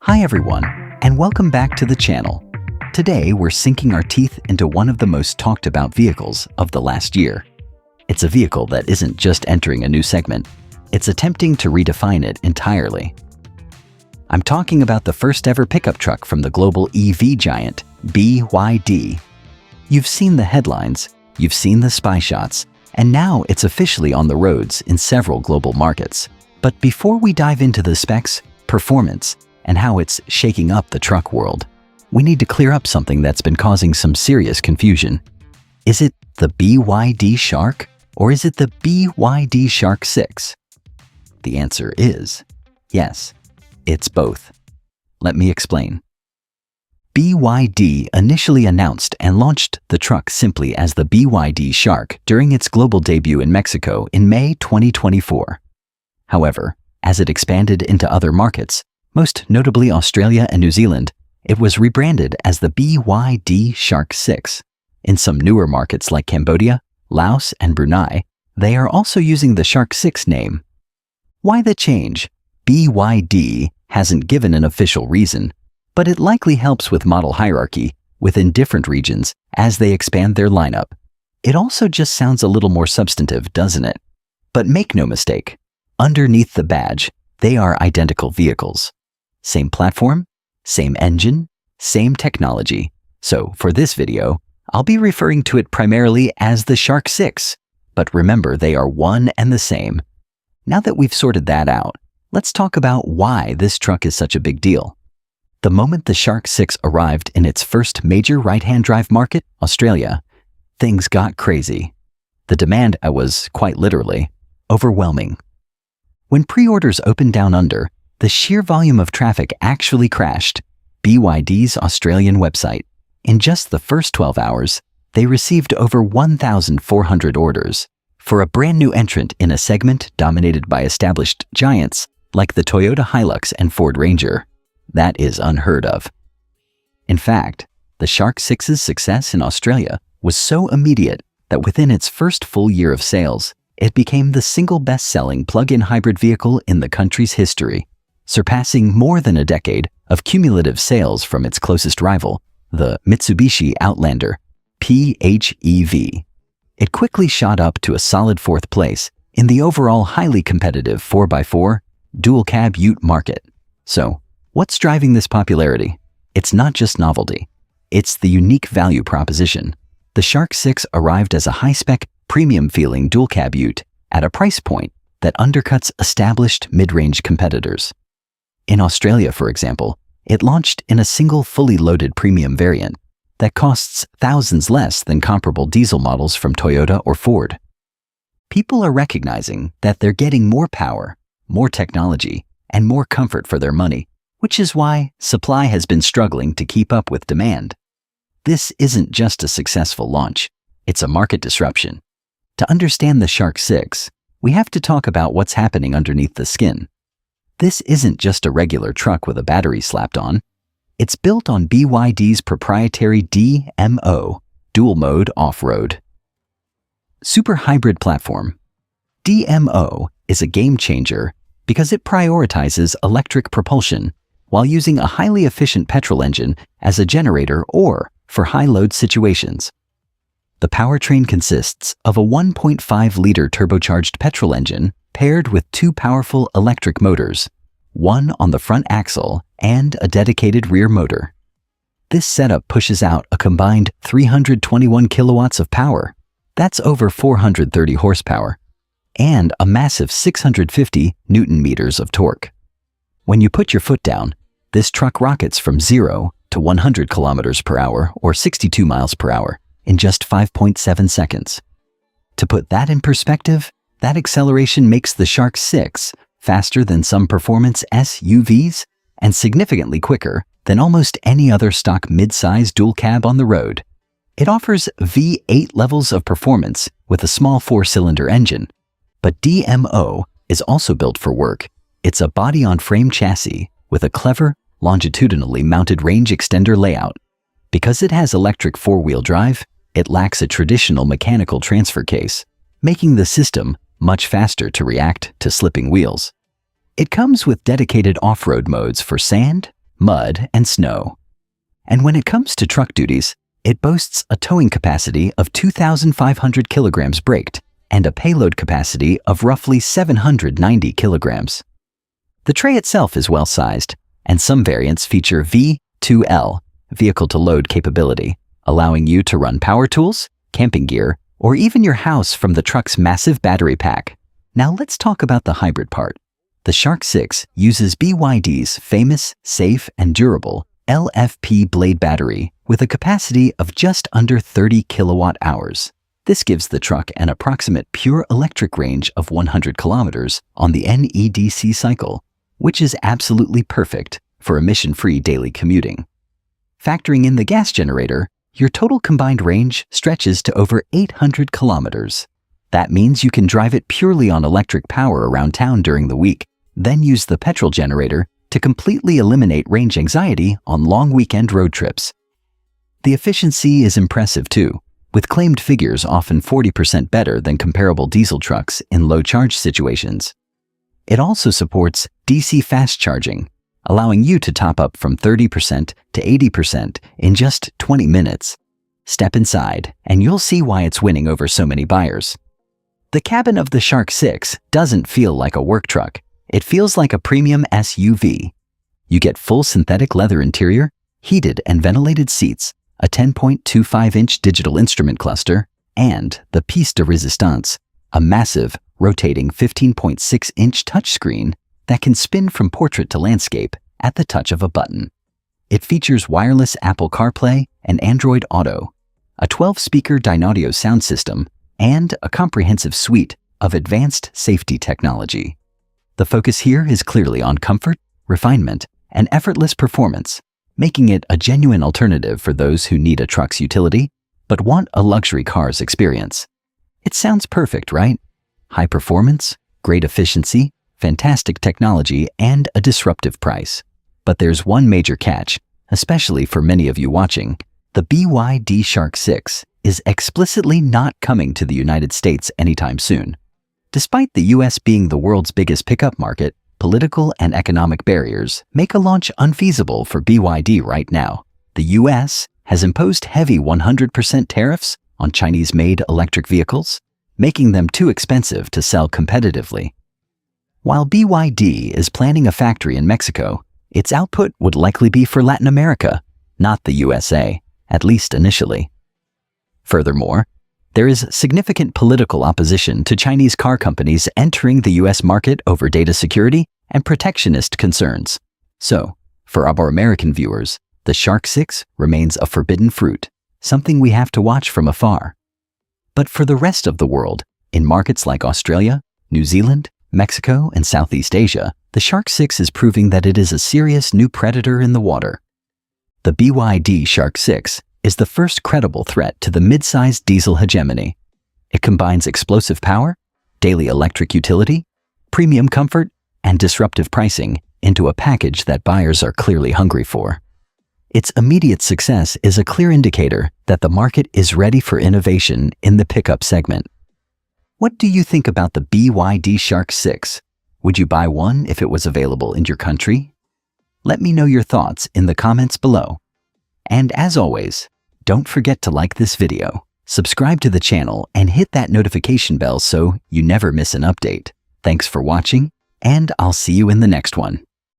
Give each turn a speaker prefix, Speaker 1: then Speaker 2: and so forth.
Speaker 1: Hi everyone, and welcome back to the channel. Today we're sinking our teeth into one of the most talked about vehicles of the last year. It's a vehicle that isn't just entering a new segment, it's attempting to redefine it entirely. I'm talking about the first ever pickup truck from the global EV giant, BYD. You've seen the headlines, you've seen the spy shots, and now it's officially on the roads in several global markets. But before we dive into the specs, performance, and how it's shaking up the truck world, we need to clear up something that's been causing some serious confusion. Is it the BYD Shark, or is it the BYD Shark 6? The answer is yes, it's both. Let me explain. BYD initially announced and launched the truck simply as the BYD Shark during its global debut in Mexico in May 2024. However, as it expanded into other markets, most notably Australia and New Zealand, it was rebranded as the BYD Shark 6. In some newer markets like Cambodia, Laos, and Brunei, they are also using the Shark 6 name. Why the change? BYD hasn't given an official reason, but it likely helps with model hierarchy within different regions as they expand their lineup. It also just sounds a little more substantive, doesn't it? But make no mistake, underneath the badge, they are identical vehicles. Same platform, same engine, same technology. So for this video, I'll be referring to it primarily as the Shark 6, but remember they are one and the same. Now that we've sorted that out, let's talk about why this truck is such a big deal. The moment the Shark 6 arrived in its first major right-hand drive market, Australia, things got crazy. The demand was, quite literally, overwhelming. When pre-orders opened down under, the sheer volume of traffic actually crashed BYD's Australian website. In just the first 12 hours, they received over 1,400 orders for a brand new entrant in a segment dominated by established giants like the Toyota Hilux and Ford Ranger. That is unheard of. In fact, the Shark 6's success in Australia was so immediate that within its first full year of sales, it became the single best-selling plug-in hybrid vehicle in the country's history, surpassing more than a decade of cumulative sales from its closest rival, the Mitsubishi Outlander, PHEV. It quickly shot up to a solid fourth place in the overall highly competitive 4x4 dual-cab ute market. So, what's driving this popularity? It's not just novelty. It's the unique value proposition. The Shark 6 arrived as a high-spec, premium-feeling dual-cab ute at a price point that undercuts established mid-range competitors. In Australia, for example, it launched in a single fully loaded premium variant that costs thousands less than comparable diesel models from Toyota or Ford. People are recognizing that they're getting more power, more technology, and more comfort for their money, which is why supply has been struggling to keep up with demand. This isn't just a successful launch, it's a market disruption. To understand the Shark 6, we have to talk about what's happening underneath the skin. This isn't just a regular truck with a battery slapped on. It's built on BYD's proprietary DMO, dual mode off-road super hybrid platform. DMO is a game changer because it prioritizes electric propulsion while using a highly efficient petrol engine as a generator or for high-load situations. The powertrain consists of a 1.5-liter turbocharged petrol engine paired with two powerful electric motors, one on the front axle and a dedicated rear motor. This setup pushes out a combined 321 kilowatts of power, that's over 430 horsepower, and a massive 650 newton meters of torque. When you put your foot down, this truck rockets from 0 to 100 kilometers per hour or 62 miles per hour in just 5.7 seconds. To put that in perspective, that acceleration makes the Shark 6 faster than some performance SUVs and significantly quicker than almost any other stock mid-size dual cab on the road. It offers V8 levels of performance with a small 4-cylinder engine, but DMO is also built for work. It's a body-on-frame chassis with a clever, longitudinally mounted range extender layout. Because it has electric 4-wheel drive, it lacks a traditional mechanical transfer case, making the system much faster to react to slipping wheels. It comes with dedicated off-road modes for sand, mud, and snow. And when it comes to truck duties, it boasts a towing capacity of 2,500 kilograms braked and a payload capacity of roughly 790 kilograms. The tray itself is well-sized, and some variants feature V2L, vehicle-to-load capability, allowing you to run power tools, camping gear, or even your house from the truck's massive battery pack. Now let's talk about the hybrid part. The Shark 6 uses BYD's famous, safe, and durable LFP blade battery with a capacity of just under 30 kilowatt hours. This gives the truck an approximate pure electric range of 100 kilometers on the NEDC cycle, which is absolutely perfect for emission-free daily commuting. Factoring in the gas generator, your total combined range stretches to over 800 kilometers. That means you can drive it purely on electric power around town during the week, then use the petrol generator to completely eliminate range anxiety on long weekend road trips. The efficiency is impressive too, with claimed figures often 40% better than comparable diesel trucks in low-charge situations. It also supports DC fast charging, allowing you to top up from 30% to 80% in just 20 minutes. Step inside, and you'll see why it's winning over so many buyers. The cabin of the Shark 6 doesn't feel like a work truck. It feels like a premium SUV. You get full synthetic leather interior, heated and ventilated seats, a 10.25-inch digital instrument cluster, and the pièce de résistance, a massive, rotating 15.6-inch touchscreen that can spin from portrait to landscape at the touch of a button. It features wireless Apple CarPlay and Android Auto, a 12-speaker Dynaudio sound system, and a comprehensive suite of advanced safety technology. The focus here is clearly on comfort, refinement, and effortless performance, making it a genuine alternative for those who need a truck's utility but want a luxury car's experience. It sounds perfect, right? High performance, great efficiency, fantastic technology, and a disruptive price. But there's one major catch, especially for many of you watching. The BYD Shark 6 is explicitly not coming to the United States anytime soon. Despite the US being the world's biggest pickup market, political and economic barriers make a launch unfeasible for BYD right now. The US has imposed heavy 100% tariffs on Chinese-made electric vehicles, making them too expensive to sell competitively. While BYD is planning a factory in Mexico, its output would likely be for Latin America, not the USA, at least initially. Furthermore, there is significant political opposition to Chinese car companies entering the US market over data security and protectionist concerns. So, for our American viewers, the Shark 6 remains a forbidden fruit, something we have to watch from afar. But for the rest of the world, in markets like Australia, New Zealand, Mexico, and Southeast Asia, the Shark 6 is proving that it is a serious new predator in the water. The BYD Shark 6 is the first credible threat to the mid-sized diesel hegemony. It combines explosive power, daily electric utility, premium comfort, and disruptive pricing into a package that buyers are clearly hungry for. Its immediate success is a clear indicator that the market is ready for innovation in the pickup segment. What do you think about the BYD Shark 6? Would you buy one if it was available in your country? Let me know your thoughts in the comments below. And as always, don't forget to like this video, subscribe to the channel, and hit that notification bell so you never miss an update. Thanks for watching, and I'll see you in the next one.